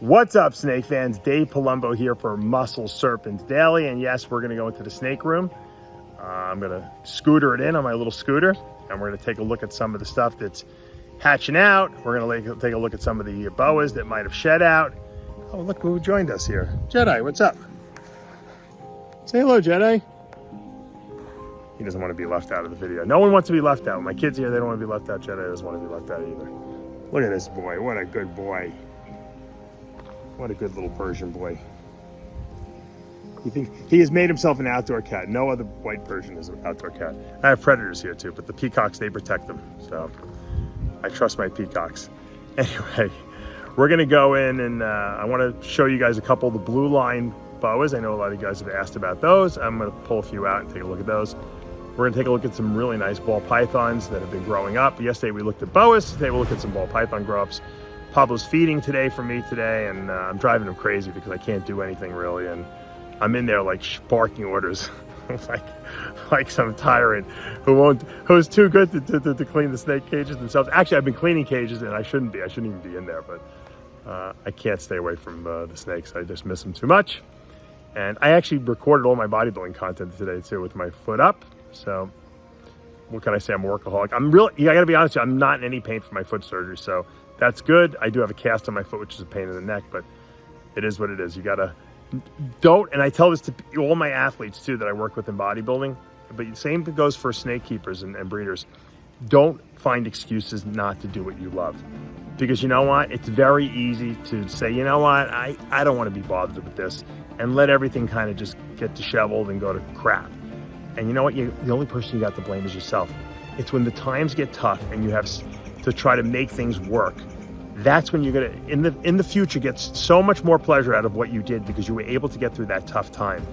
What's up, snake fans? Dave Palumbo here for Muscle Serpents Daily, and yes, we're going to go into the snake room. I'm going to scooter it in on my little scooter, and we're going to take a look at some of the stuff that's hatching out. We're going to take a look at some of the boas that might have shed out. Oh, look who joined us here. Jedi, what's up? Say hello, Jedi. He doesn't want to be left out of the video. No one wants to be left out. When my kids here, they don't want to be left out. Jedi doesn't want to be left out either. Look at this boy. What a good boy. What a good little Persian boy. You think he has made himself an outdoor cat. No other white Persian is an outdoor cat. I have predators here too, but the peacocks, they protect them. So I trust my peacocks. Anyway, we're gonna go in and I wanna show you guys a couple of the blue line boas. I know a lot of you guys have asked about those. I'm gonna pull a few out and take a look at those. We're gonna take a look at some really nice ball pythons that have been growing up. Yesterday we looked at boas, today we'll look at some ball python grow-ups. Pablo's feeding today for me today, and I'm driving him crazy because I can't do anything really, and I'm in there like barking orders, like some tyrant who's too good to clean the snake cages themselves. Actually, I've been cleaning cages, and I shouldn't even be in there, but I can't stay away from the snakes. I just miss them too much, and I actually recorded all my bodybuilding content today too with my foot up. So what can I say? I'm a workaholic. I gotta be honest with you, I'm not in any pain for my foot surgery, so that's good. I do have a cast on my foot, which is a pain in the neck, but it is what it is. You gotta, and I tell this to all my athletes too that I work with in bodybuilding, but the same goes for snake keepers and breeders. Don't find excuses not to do what you love. Because you know what? It's very easy to say, you know what? I don't want to be bothered with this, and let everything kind of just get disheveled and go to crap. And you know what? The only person you got to blame is yourself. It's when the times get tough and you have to try to make things work. That's when you're gonna, in the future, get so much more pleasure out of what you did because you were able to get through that tough time.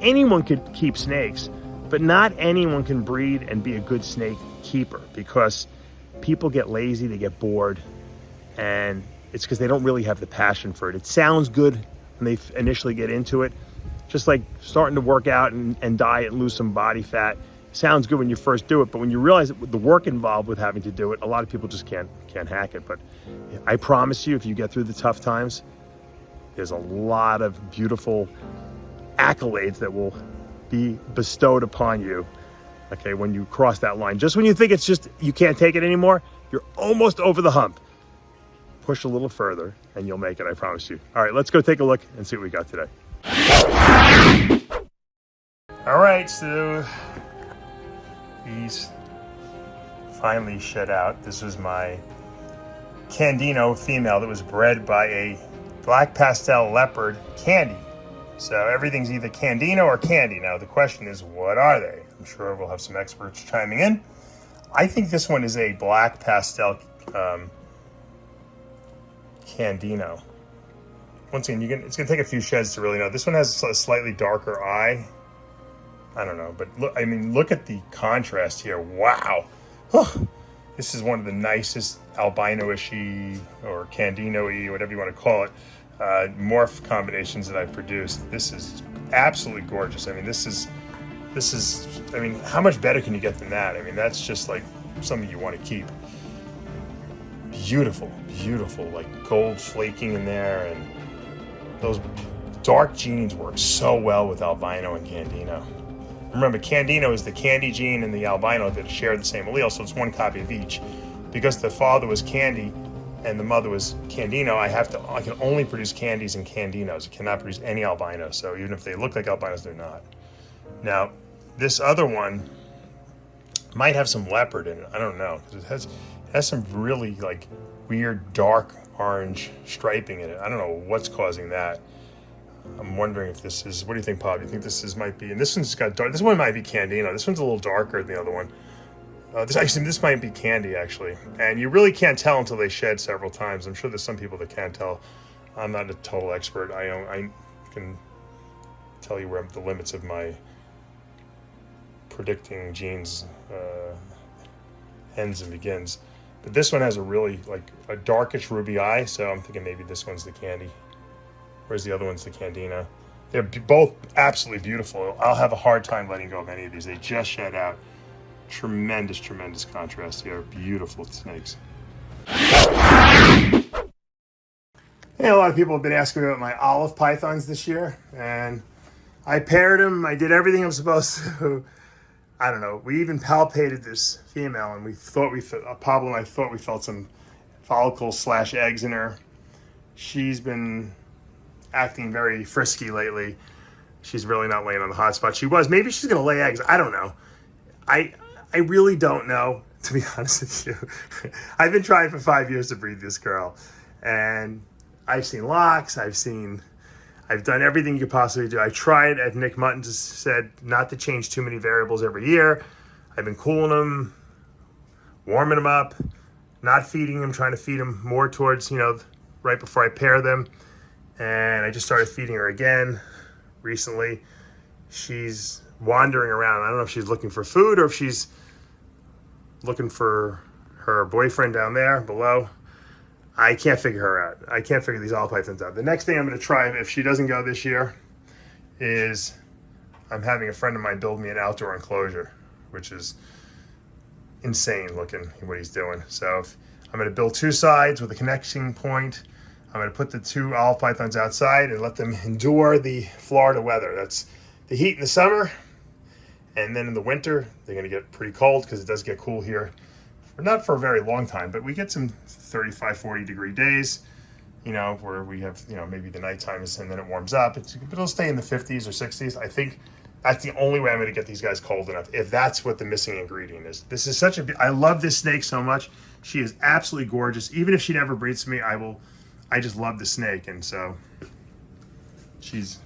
Anyone could keep snakes, but not anyone can breed and be a good snake keeper because people get lazy, they get bored, and it's because they don't really have the passion for it. It sounds good when they initially get into it, just like starting to work out and diet and lose some body fat. Sounds good when you first do it, but when you realize the work involved with having to do it, a lot of people just can't hack it. But I promise you, if you get through the tough times, there's a lot of beautiful accolades that will be bestowed upon you, okay, when you cross that line. Just when you think it's just, you can't take it anymore, you're almost over the hump. Push a little further and you'll make it, I promise you. All right, let's go take a look and see what we got today. All right, so these finally shed out. This was my CANDINO female that was bred by a black pastel leopard Candy. So everything's either CANDINO or Candy. Now the question is, what are they? I'm sure we'll have some experts chiming in. I think this one is a black pastel CANDINO. Once again, it's gonna take a few sheds to really know. This one has a slightly darker eye. I don't know, but look, I mean, look at the contrast here. Wow. Oh, this is one of the nicest albino-ishy or CANDINO-y, whatever you want to call it, morph combinations that I've produced. This is absolutely gorgeous. I mean, this is, I mean, how much better can you get than that? I mean, that's just like something you want to keep. Beautiful, beautiful, like gold flaking in there, and those dark genes work so well with albino and CANDINO. Remember, CANDINO is the candy gene and the albino that share the same allele, so it's one copy of each. Because the father was Candy and the mother was CANDINO, I can only produce candies and CANDINOs. I cannot produce any albinos, so even if they look like albinos, they're not. Now, this other one might have some leopard in it. I don't know. It has some really like weird dark orange striping in it. I don't know what's causing that. I'm wondering if this is, what do you think, Bob? You think this might be, and this one's got dark, this one might be CANDINO. This one's a little darker than the other one. This might be Candy, actually. And you really can't tell until they shed several times. I'm sure there's some people that can tell. I'm not a total expert. I can tell you where the limits of my predicting genes ends and begins. But this one has a really, like, a darkish ruby eye, so I'm thinking maybe this one's the Candy. Whereas the other one's the CANDINO. They're both absolutely beautiful. I'll have a hard time letting go of any of these. They just shed out. Tremendous, tremendous contrast here. Beautiful snakes. Yeah, a lot of people have been asking me about my olive pythons this year, and I paired them. I did everything I'm supposed to. I don't know. We even palpated this female, and we thought Pablo and I thought we felt some follicles/eggs in her. She's been acting very frisky lately. She's really not laying on the hot spot. She was. Maybe she's going to lay eggs. I don't know. I really don't know, to be honest with you. I've been trying for 5 years to breed this girl, and I've seen locks. I've done everything you could possibly do. I tried, as Nick Mutton just said, not to change too many variables every year. I've been cooling them, warming them up, not feeding them, trying to feed them more towards, right before I pair them. And I just started feeding her again recently. She's wandering around. I don't know if she's looking for food or if she's looking for her boyfriend down there below. I can't figure her out. I can't figure these olive pythons out. The next thing I'm going to try, if she doesn't go this year, is I'm having a friend of mine build me an outdoor enclosure, which is insane looking what he's doing. So I'm going to build two sides with a connection point. I'm going to put the two olive pythons outside and let them endure the Florida weather. That's the heat in the summer, and then in the winter, they're going to get pretty cold because it does get cool here. Not for a very long time, but we get some 35, 40 degree days, where we have, maybe the nighttime is, and then it warms up. It'll stay in the 50s or 60s. I think that's the only way I'm going to get these guys cold enough, if that's what the missing ingredient is. This is I love this snake so much. She is absolutely gorgeous. Even if she never breeds me, I just love the snake. And so she's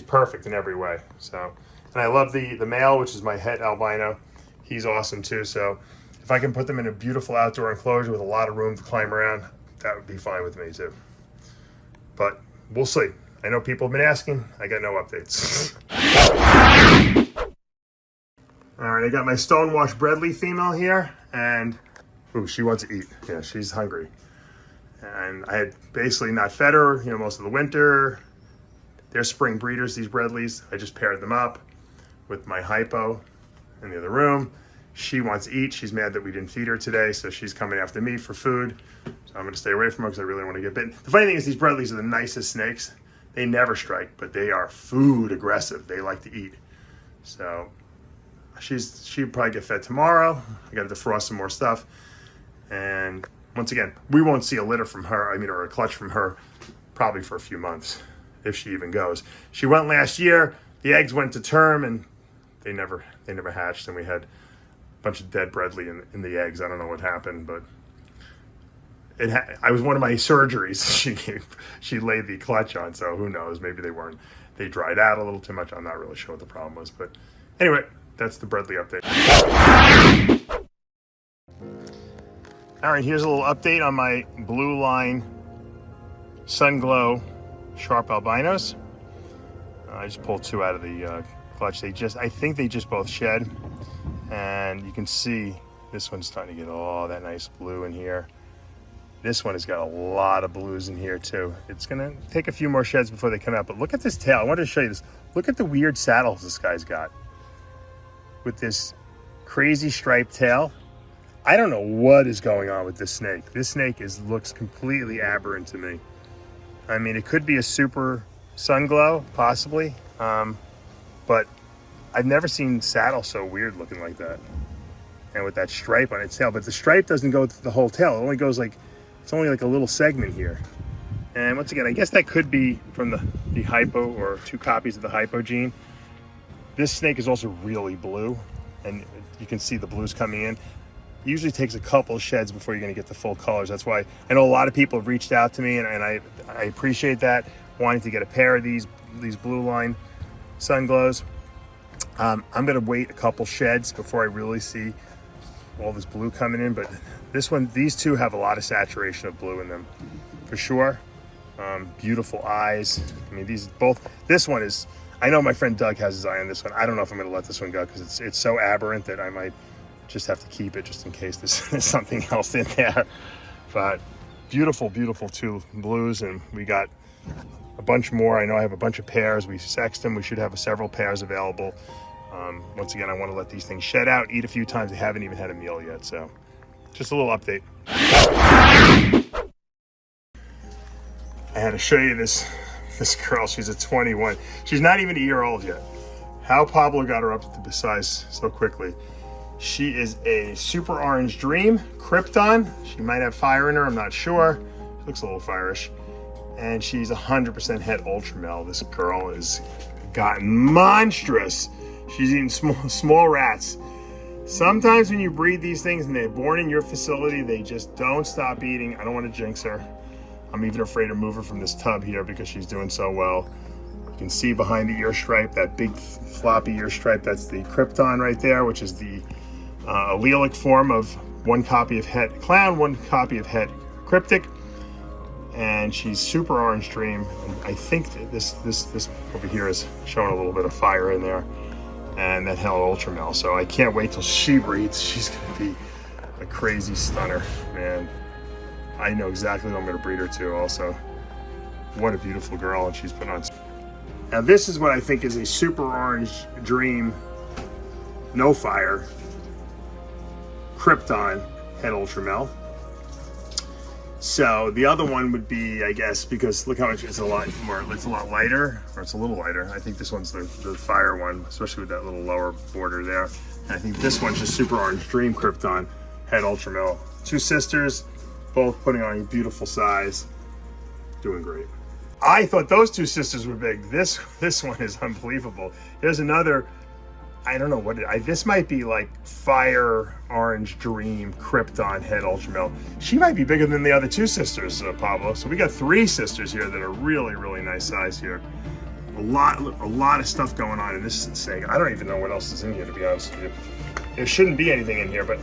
perfect in every way. So, and I love the male, which is my het albino. He's awesome too. So if I can put them in a beautiful outdoor enclosure with a lot of room to climb around, that would be fine with me too. But we'll see. I know people have been asking. I got no updates. All right, I got my Stonewash Breadly female here, and she wants to eat. Yeah, she's hungry. And I had basically not fed her, most of the winter. They're spring breeders, these Breadlies. I just paired them up with my hypo in the other room. She wants to eat. She's mad that we didn't feed her today, so she's coming after me for food. So I'm going to stay away from her because I really want to get bitten. The funny thing is these Breadlies are the nicest snakes. They never strike, but they are food aggressive. They like to eat. So she'll probably get fed tomorrow. I got to defrost some more stuff. And once again, we won't see a litter from her, or a clutch from her, probably for a few months, if she even goes. She went last year. The eggs went to term, and they never hatched, and we had bunch of dead Breadly in the eggs. I don't know what happened, but I was one of my surgeries she laid the clutch on, so who knows, maybe they dried out a little too much. I'm not really sure what the problem was, but anyway, that's the Breadly update. All right, here's a little update on my blue line Sunglow Sharp Albinos. I just pulled two out of the clutch. I think they just both shed. And you can see this one's starting to get all that nice blue in here. This one has got a lot of blues in here too. It's gonna take a few more sheds before they come out, but look at this tail. I wanted to show you this. Look at the weird saddles this guy's got with this crazy striped tail. I don't know what is going on with this snake. This snake looks completely aberrant to me. I mean, it could be a super Sunglow, possibly, but I've never seen saddle so weird looking like that. And with that stripe on its tail. But the stripe doesn't go through the whole tail. It only goes it's only like a little segment here. And once again, I guess that could be from the hypo, or two copies of the hypo gene. This snake is also really blue, and you can see the blues coming in. It usually takes a couple sheds before you're gonna get the full colors. That's why I know a lot of people have reached out to me, and I appreciate that, wanting to get a pair of these blue line Sunglows. I'm gonna wait a couple sheds before I really see all this blue coming in, but these two have a lot of saturation of blue in them, for sure. Beautiful eyes. I mean, this one is, I know my friend Doug has his eye on this one. I don't know if I'm gonna let this one go because it's so aberrant that I might just have to keep it just in case there's something else in there. But beautiful, beautiful two blues, and we got a bunch more. I know I have a bunch of pairs. We sexed them. We should have several pairs available. Once again, I want to let these things shed out, eat a few times. They haven't even had a meal yet, so just a little update. I had to show you this girl. She's a 21. She's not even a year old yet. How Pablo got her up to the size so quickly. She is a super orange dream, Krypton. She might have fire in her, I'm not sure. She looks a little fire-ish. And she's 100% het ultra male. This girl has gotten monstrous. She's eating small rats. Sometimes when you breed these things and they're born in your facility, they just don't stop eating. I don't want to jinx her. I'm even afraid to move her from this tub here because she's doing so well. You can see behind the ear stripe, that big floppy ear stripe, that's the Krypton right there, which is the allelic form of one copy of het clown, one copy of het cryptic. And she's super orange dream. And I think that this over here is showing a little bit of fire in there. And that hell ultra male. So I can't wait till she breeds. She's gonna be a crazy stunner, man. I know exactly who I'm gonna breed her to also. What a beautiful girl, and she's put on. Now this is what I think is a super orange dream, no fire, Krypton het ultra male. So the other one would be, I guess, because look how much it's a lot more, it's a lot lighter, or it's a little lighter. I think this one's the fire one, especially with that little lower border there. And I think this one's just super orange dream Krypton het ultra male. Two sisters, both putting on a beautiful size, doing great. I thought those two sisters were big. This one is unbelievable. There's another, I don't know what this might be like fire orange dream Krypton het ultra male. She might be bigger than the other two sisters, Pablo. So we got three sisters here that are really, really nice size here. A lot of stuff going on in this snake. I don't even know what else is in here, to be honest with you. There shouldn't be anything in here, but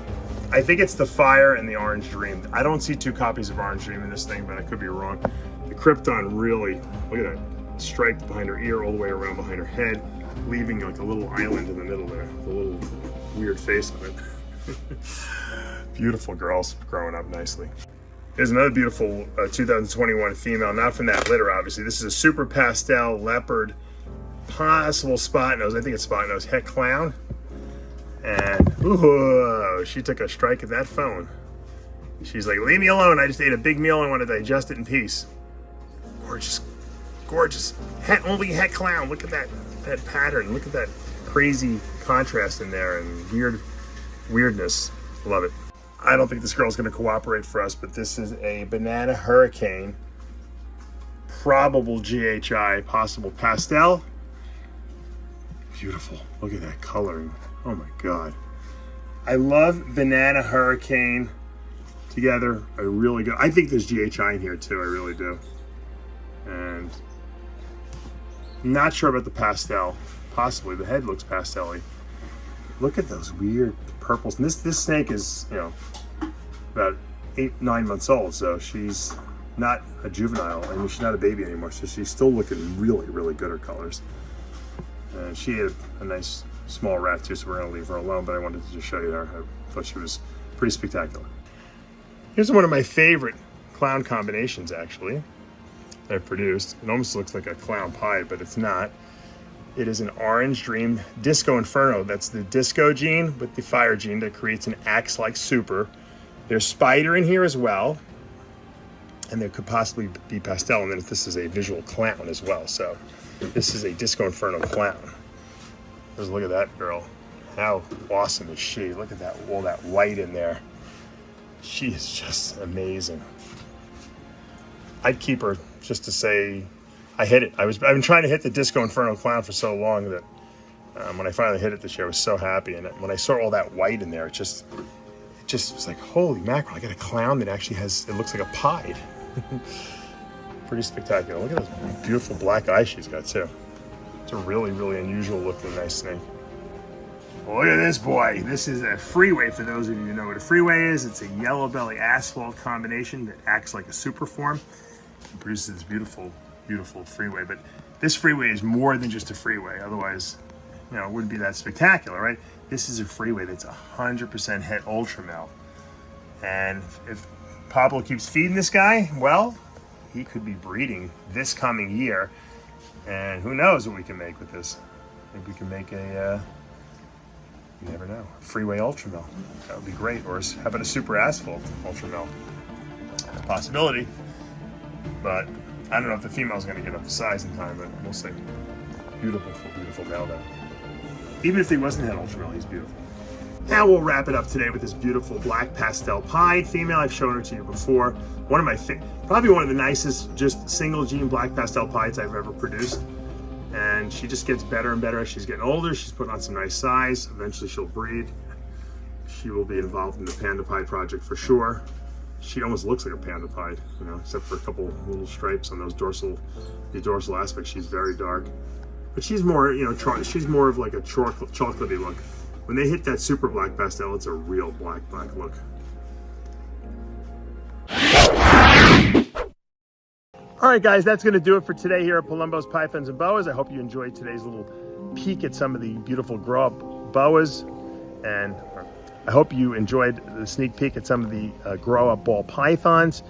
I think it's the fire and the orange dream. I don't see two copies of orange dream in this thing, but I could be wrong. The Krypton really, look at that stripe behind her ear, all the way around behind her head, leaving like a little island in the middle there, the little weird face on it. Beautiful girls growing up nicely. Here's another beautiful 2021 female, not from that litter, obviously. This is a super pastel leopard, possible spot nose. I think it's spot nose, het clown. And ooh, she took a strike at that phone. She's like, leave me alone. I just ate a big meal. I want to digest it in peace. Gorgeous, gorgeous. Only het clown. Look at that pattern. Look at that crazy contrast in there and weirdness. Love it. I don't think this girl's going to cooperate for us, but this is a banana hurricane, probable GHI, possible pastel. Beautiful. Look at that coloring. Oh my God. I love banana hurricane together. I really good. I think there's GHI in here too. I really do. And not sure about the pastel. Possibly the head looks pastel-y. Look at those weird purples. And this snake is, you know, about 8-9 months old, so she's not a juvenile. I mean, she's not a baby anymore, so she's still looking really, really good, her colors. And she had a nice small rat too, so we're gonna leave her alone, but I wanted to just show you her. I thought she was pretty spectacular. Here's one of my favorite clown combinations, actually, that I've produced. It almost looks like a clown pie, but it's not. It is an orange dream disco inferno. That's the disco gene with the fire gene that creates an axe-like super. There's spider in here as well, and there could possibly be pastel, and then this is a visual clown as well. So this is a disco inferno clown. Just look at that girl. How awesome is she? Look at that, all that white in there. She is just amazing. I'd keep her just to say I hit it. I've been trying to hit the Disco Inferno Clown for so long that when I finally hit it this year, I was so happy. And when I saw all that white in there, it just was like, holy mackerel, I got a clown that actually has, it looks like a pied. Pretty spectacular. Look at those beautiful black eyes she's got too. It's a really, really unusual looking nice snake. Look at this boy. This is a freeway, for those of you who know what a freeway is. It's a yellow belly asphalt combination that acts like a super form and produces this beautiful, beautiful freeway. But this freeway is more than just a freeway. Otherwise, you know, it wouldn't be that spectacular, right? This is a freeway that's 100% het ultra male. And if Pablo keeps feeding this guy, well, he could be breeding this coming year. And who knows what we can make with this. Maybe we can make a, you never know, freeway ultra male. That would be great. Or how about a super asphalt ultra male? Possibility. But I don't know if the female's going to get up to size in time, but we'll see. Beautiful, beautiful male though. Even if he wasn't head ultra male, he's beautiful. Now we'll wrap it up today with this beautiful black pastel pied female. I've shown her to you before. One of my probably one of the nicest just single gene black pastel pieds I've ever produced. And she just gets better and better as she's getting older. She's putting on some nice size. Eventually she'll breed. She will be involved in the panda pied project for sure. She almost looks like a panda pied, you know, except for a couple little stripes on those dorsal aspects. She's very dark, but she's more, you know, she's more of like a chocolatey look. When they hit that super black pastel, it's a real black look. All right, guys, that's going to do it for today here at Palumbo's Pythons and Boas. I hope you enjoyed today's little peek at some of the beautiful grow-up boas, and I hope you enjoyed the sneak peek at some of the grow-up ball pythons.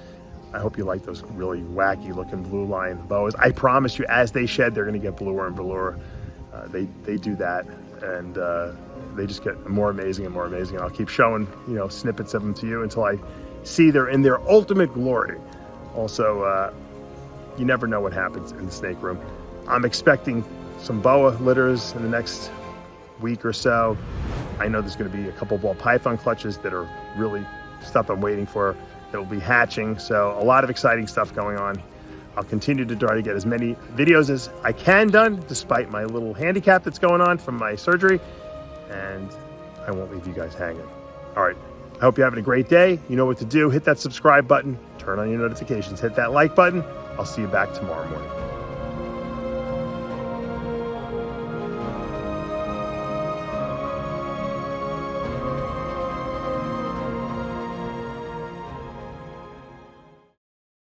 I hope you like those really wacky-looking blue line boas. I promise you, as they shed, they're going to get bluer and bluer. They do that, and they just get more amazing and more amazing. And I'll keep showing, you know, snippets of them to you until I see they're in their ultimate glory. Also, you never know what happens in the snake room. I'm expecting some boa litters in the next week or so. I know there's going to be a couple ball python clutches that are really stuff I'm waiting for that will be hatching. So a lot of exciting stuff going on. I'll continue to try to get as many videos as I can done, despite my little handicap that's going on from my surgery. And I won't leave you guys hanging. All right. I hope you're having a great day. You know what to do. Hit that subscribe button, turn on your notifications, hit that like button. I'll see you back tomorrow morning.